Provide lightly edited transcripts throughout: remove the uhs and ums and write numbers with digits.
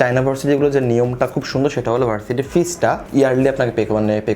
China ভার্সিটিগুলো যে নিয়মটা খুব সুন্দর, সেটা হলো ভার্সিটি ফিসটা ইয়ারলি আপনাকে পে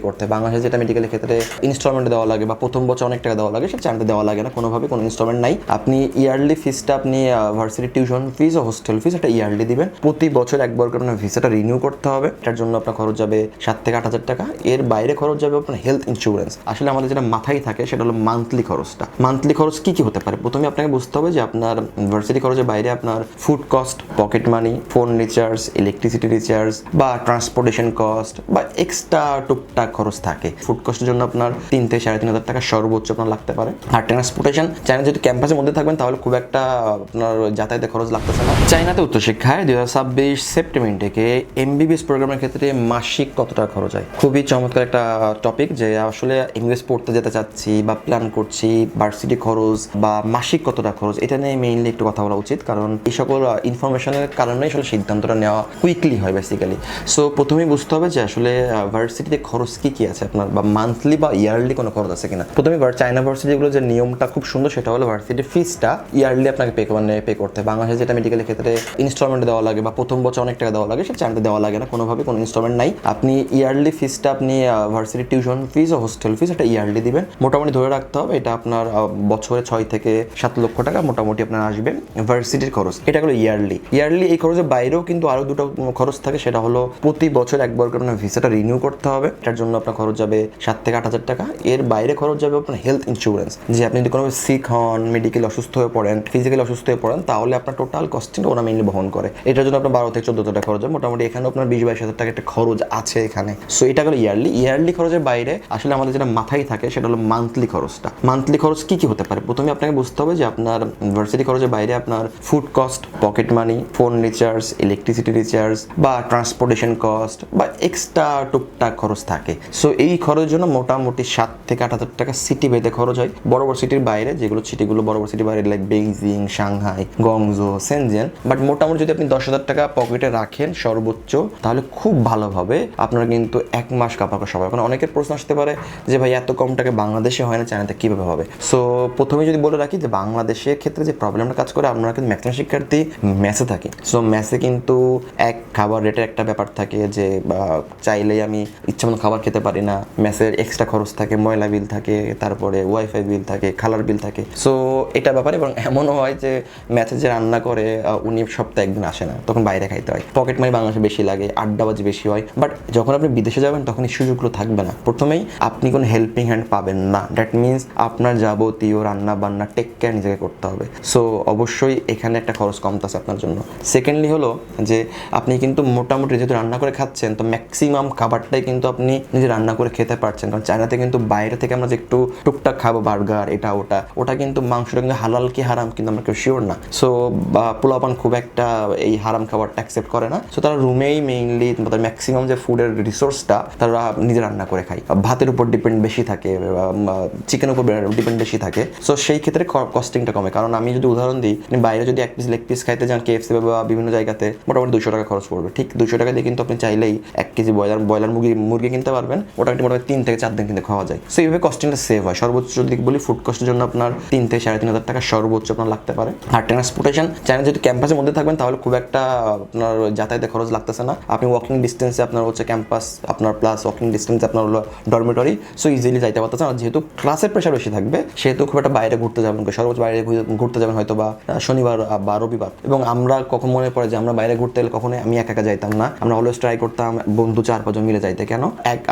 করতে হয়। বাংলাদেশে যেটা মেডিকেলের ক্ষেত্রে ইনস্টলমেন্ট দেওয়া লাগে বা প্রথম বছর অনেক টাকা দেওয়া লাগে, সেটা চায়নাতে দেওয়া লাগে না কোনোভাবে, কোনো ইনস্টলমেন্ট নাই। আপনি ইয়ারলি ফিসটা আপনি ভার্সিটি টিউশন ফিস ও হোস্টেল ফিস এটা ইয়ারলি দিবেন। প্রতি বছর একবার করে আপনার ভিসাটা রিনিউ করতে হবে। এটার জন্য আপনার খরচ যাবে 7 থেকে 8 হাজার টাকা। এর বাইরে খরচ যাবে আপনার হেলথ ইন্স্যুরেন্স। আসলে আমাদের যেটা মাথায় থাকে সেটা হলো মান্থলি খরচটা। মান্থলি খরচ কি কি হতে পারে? প্রথমে আপনাকে বুঝতে হবে যে আপনার ভার্সিটি খরচের বাইরে আপনার food cost, pocket money, phone recharge, electricity recharge বা ট্রান্সপোর্টেশন কস্ট বা এক্সট্রা টুকটাক খরচ থাকে। ফুড কস্টের জন্য আপনার 3 থেকে 3.5 হাজার টাকা সর্বোচ্চ আপনার লাগতে পারে। আর ট্রান্সপোর্টেশন, চায়না যদি ক্যাম্পাসের মধ্যে থাকবেন তাহলে খুব একটা আপনার যাতায়াতের খরচ লাগতেছে না। চায়নাতে উচ্চশিক্ষায় 2026 সেপ্টেম্বর থেকে এমবিবিএস প্রোগ্রামের ক্ষেত্রে মাসিক কত টাকা খরচ হয়? খুবই চমৎকার একটা টপিক, যে আসলে এমবিবিএস পড়তে যেতে চাচ্ছি বা প্ল্যান করছি, ভার্সিটি খরচ বা মাসিক কত টাকা খরচ, এটা নিয়ে মেইনলি একটু কথা বলা উচিত। কারণ এই সকল ইনফরমেশনের কারণেই আসলে সিদ্ধান্তটা নেওয়া কুইকলি হয় বেসিক্যালি। সো প্রথমেই বুঝতে হবে যে আসলে ভার্সিটিতে খরচ কি কি আছে আপনার, বা মান্থলি বা ইয়ারলি কোনো খরচ আছে কিনা। প্রথমে চায়না ভার্সিটিগুলো যে নিয়মটা খুব সুন্দর, সেটা হলো ভার্সিটি ফিসটা ইয়ারলি আপনাকে পে করতে হয়। বাংলাদেশে যেটা মেডিকেলের ক্ষেত্রে ইনস্টলমেন্ট দেওয়া লাগে বা প্রথম বছর অনেক টাকা দেওয়া লাগে, সেটা চায়নাতে দেওয়া লাগে না কোনোভাবে, কোনো ইনস্টলমেন্ট নাই। আপনি ইয়ারলি ফিসটা আপনি ভার্সিটি টিউশন ফিস ও হোস্টেল ফিস এটা ইয়ারলি দিবেন। মোটামুটি ধরে রাখতে হবে এটা আপনার বছরে 6 থেকে 7 লক্ষ টাকা মোটামুটি আপনার আসবে ভার্সিটির খরচ। এটা হলো ইয়ারলি। এই খরচের বাইরেও কিন্তু আরো দুটো খরচ থাকে, সেটা হলো প্রতি বছর একবার করে আপনার ভিসাটা রিনিউ করতে হবে। এটার জন্য আপনার খরচ যাবে 7 থেকে 8 হাজার টাকা। এর বাইরে খরচ যাবে আপনার হেলথ ইন্স্যুরেন্স, যে আপনি যদি কোনো সিক হন, মেডিকেল অসুস্থ হয়ে পড়েন, ফিজিক্যালি অসুস্থ হয়ে পড়েন, তাহলে আপনার টোটাল কস্টিংটা ওরা মেইনলি বহন করে। এটার জন্য আপনার 12 থেকে 14 টাকা খরচ হয়। মোটামুটি এখানে আপনার 20-22 হাজার টাকা একটা খরচ আছে এখানে। সো এটা হলো ইয়ারলি খরচের বাইরে আসলে আমাদের যেটা মাথায় থাকে সেটা হলো মান্থলি খরচটা। মান্থলি খরচ কি কি হতে পারে? প্রথমে আপনাকে বুঝতে হবে যে আপনার ভার্সিটি খরচের বাইরে আপনার food cost, pocket money, phone recharge, electricity recharge বা ট্রান্সপোর্টেশন কস্ট বা এক্সট্রা টুকটাক খরচ থাকে। সো এই খরচের জন্য মোটামুটি 7 থেকে 8 হাজার টাকা সিটি ভেদে খরচ হয়। বড় বড় সিটির বাইরে, যেগুলো সিটিগুলো বড় বড় সিটির বাইরে like Beijing, Shanghai, Guangzhou, Shenzhen, but মোটামুটি যদি আপনি 10 হাজার টাকা পকেটে রাখেন সর্বোচ্চ, তাহলে খুব ভালোভাবে আপনারা কিন্তু 1 মাস কাপাকা সবাই। কারণ অনেকের প্রশ্ন আসতে পারে যে ভাই এত কম টাকা বাংলাদেশে হয় না, চায়নাতে কীভাবে হবে? সো প্রথমে যদি বলে রাখি যে বাংলাদেশের ক্ষেত্রে যে প্রবলেমটা কাজ করে, আমরা কিন্তু ম্যাক্সিমাম শিক্ষার্থী মেসে থাকি। সো মেসে কিন্তু এক খাবার রেটের একটা ব্যাপার থাকে, যে চাইলেই আমি ইচ্ছামতো খাবার খেতে পারি না। মেসের এক্সট্রা খরচ থাকে, ময়লা বিল থাকে, তারপরে ওয়াইফাই বিল থাকে, খালার বিল থাকে। সো এটা ব্যাপারে, এবং এমনও হয় যে ম্যাথে যে রান্না করে উনি সপ্তাহে একদিন আসে না, তখন বাইরে খাইতে হয়। পকেট মানি বাংলাদেশে বেশি লাগে, আড্ডাবাজি বেশি হয়। বাট যখন আপনি বিদেশে যাবেন তখন এই সুযোগগুলো থাকবে না। প্রথমেই আপনি কোনো হেল্পিং হ্যান্ড পাবেন না। দ্যাট মিনস আপনার যাবতীয় রান্না বান্না টেক কেয়ার নিজেকে করতে হবে। সো অবশ্যই এখানে একটা খরচ কমতেছে আপনার জন্য। সেকেন্ডলি হলো যে আপনি কিন্তু মোটামুটি যেহেতু রান্না করে খাচ্ছেন, তো ম্যাক্সিমাম খাবারটাই কিন্তু আপনি নিজে রান্না করে খেতে পারছেন। কারণ চায়নাতে কিন্তু বাইরে থেকে আমরা যে একটু টুকটাক খাবো, বার্গার এটা ওটা কিন্তু মাংসটা কিন্তু হালাল কি হারাম কিন্তু আমরা কেউ শিওর না। সো পোলাপান খুব একটা এই হারাম খাবারটা অ্যাকসেপ্ট করে না। সো তারা রুমেই মেইনলি তাদের ম্যাক্সিমাম যে ফুডের রিসোর্সটা তারা নিজে রান্না করে খায়। ভাতের উপর ডিপেন্ড বেশি থাকে, চিকেনের উপর ডিপেন্ড বেশি থাকে। সো সেই ক্ষেত্রে কস্টিংটা কমে। কারণ আমি যদি উদাহরণ দিই, বাইরে যদি 1 পিস লেগ পিস খাইতে যান KFC বা বিভিন্ন জায়গাতে, মোটামুটি 200 টাকা খরচ পড়বে। ঠিক 200 টাকা দিয়ে কিন্তু আপনি চাইলেই 1 কেজি ব্রয়লার মুরগি কিনতে পারবেন। ওটা মোটামুটি 3 থেকে 4 দিন কিন্তু খাওয়া যায়। সো এইভাবে কস্টিংটা সেভ হয়। সর্বোচ্চ যদি বলি, ফুড কস্টের জন্য আপনার 3 থেকে 3.5 হাজার টাকা সর্বোচ্চ আপনার লাগতে পারে। আর ট্রান্সপোর্টেশন, চায়না যদি ক্যাম্পাসের মধ্যে থাকবেন তাহলে খুব একটা আপনার যাতায়াতের খরচ লাগতেছে না। আপনি ওয়াকিং ডিস্টেন্সে আপনার হচ্ছে ক্যাম্পাস, আপনার প্লাস ওয়াকিং ডিস্টেন্সে আপনার হলো ডরমিটরি। সো ইজিলি যাইতে পারতেছেন। আর যেহেতু ক্লাসের প্রেশার বেশি থাকবে, সেহেতু খুব একটা বাইরে ঘুরতে যাবেন, সর্বোচ্চ বাইরে ঘুরতে যাবেন হয়তো বা শনিবার বা রবিবার। এবং আমরা কখন মনে পড়ে যে আমরা বাইরে ঘুরতে গেলে কখনোই আমি একা যাইতাম না, আমরা অলওয়েজ ট্রাই করতাম বন্ধু 4-5 জন মিলে যাইতে। কেন?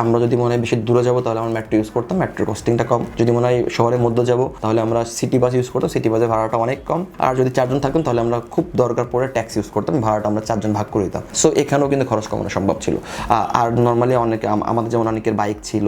আমরা যদি মনে হয় বেশি দূরে যাবো তাহলে আমরা মেট্রো ইউজ করতাম, মেট্রোর কস্টিংটা কম। যদি মনে হয় শহরের মধ্যে যাবো তাহলে আমরা সিটি বাস ইউজ করতাম, সিটি বাসের ভাড়াটা অনেক কম। আর যদি 4 জন থাকতাম তাহলে আমরা খুব দরকার পড়ে ট্যাক্সি ইউজ করতাম, ভাড়াটা আমরা 4 জন ভাগ করে দিতাম। সো এখানেও কিন্তু খরচ কমানো সম্ভব ছিল। আর নর্মালি আমাদের যেমন অনেকের বাইক ছিল,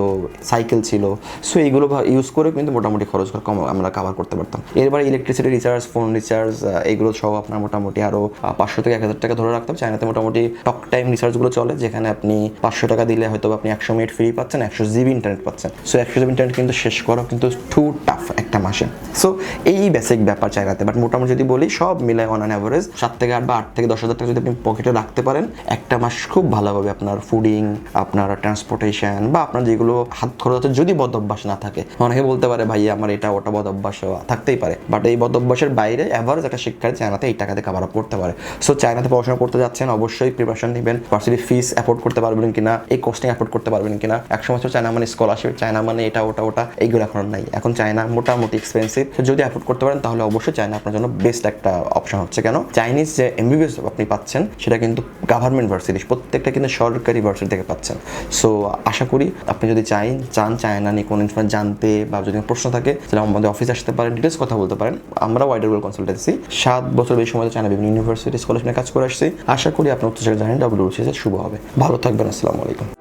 সাইকেল ছিল, সো এইগুলো ইউজ করে কিন্তু মোটামুটি খরচ কম আমরা কাভার করতে পারতাম। এরপরে ইলেকট্রিসিটি রিচার্জ, ফোন রিচার্জ, এইগুলো সহ আপনার মোটামুটি আরও 500 থেকে 1000 টাকা ধরে রাখতাম। চায়নাতে মোটামুটি টক টাইম রিচার্জগুলো চলে, যেখানে আপনি 500 টাকা দিলে হয়তো আপনি 100 মিনিট ফ্রি পাচ্ছেন, 100 জিবি ইন্টারনেট পাচ্ছেন। সো 100 জিবি ইন্টারনেট কিন্তু শেষ করা কিন্তু টু টাফ একটা মাসে। সো এই বেসিক ব্যাপার চায়নাতে। বাট মোটামুটি যদি বলি সব মিলায় অন অ্যাভারেজ 7 থেকে 8 বা 8 থেকে 10 হাজার টাকা যদি আপনি পকেটে রাখতে পারেন, একটা মাস খুব ভালোভাবে আপনার ফুডিং, আপনার ট্রান্সপোর্টেশন বা আপনার যেগুলো হাত খরচের যদি বদ অভ্যাস না থাকে। অনেকে বলতে পারে ভাই আমার এটা ওটা বদ অভ্যাস থাকতেই পারে, বাট এই বদ অভ্যাসের বাইরে অ্যাভারেজ একটা শিক্ষার্থী চায়নাতে এই টাকাতে কাভার আপ করতে পারে। সো চায়নাতে পড়াশোনা পড়তে যাচ্ছেন অবশ্যই প্রিপারেশন নেবেন, ভার্সিটি ফিস অ্যাফোর্ড করতে পারবেন কিনা, এই কোর্সটিং অ্যাফোর্ড করতে পারবেন কিনা। একসময় ছিল চায়না মানে স্কলারশিপ, চায়না মানে এটা ওটা এইগুলো এখন নাই। এখন চায়না মোটামুটি এক্সপেন্সিভ, যদি অ্যাফোর্ড করতে পারেন তাহলে অবশ্যই চায়না আপনার জন্য বেস্ট একটা অপশন হচ্ছে। কেন, চাইনিজ যে এমবিবিএস আপনি পাচ্ছেন সেটা কিন্তু গভর্নমেন্ট ভার্সিটি, প্রত্যেকটা কিন্তু সরকারি ভার্সিটি থেকে পাচ্ছেন। সো আশা করি আপনি যদি চান চায়না নিয়ে কোনো ইনফরমেশন জানতে বা যদি প্রশ্ন থাকে তাহলে আমাদের অফিসে আসতে পারেন, ডিটেলস কথা বলতে পারেন। আমরা ওয়াইডার ওয়ার্ল্ড কনসালটেন্সি 7 বছর বেশি সময় চায়না বিভিন্ন ইউনিভার্সিটি স্কলারশিপ নিয়ে কাজ করে আসছি। আশা করি আপনার উচ্চশিক্ষা জার্নি WCS শুভ হবে। ভালো থাকবেন, আসসালামু আলাইকুম।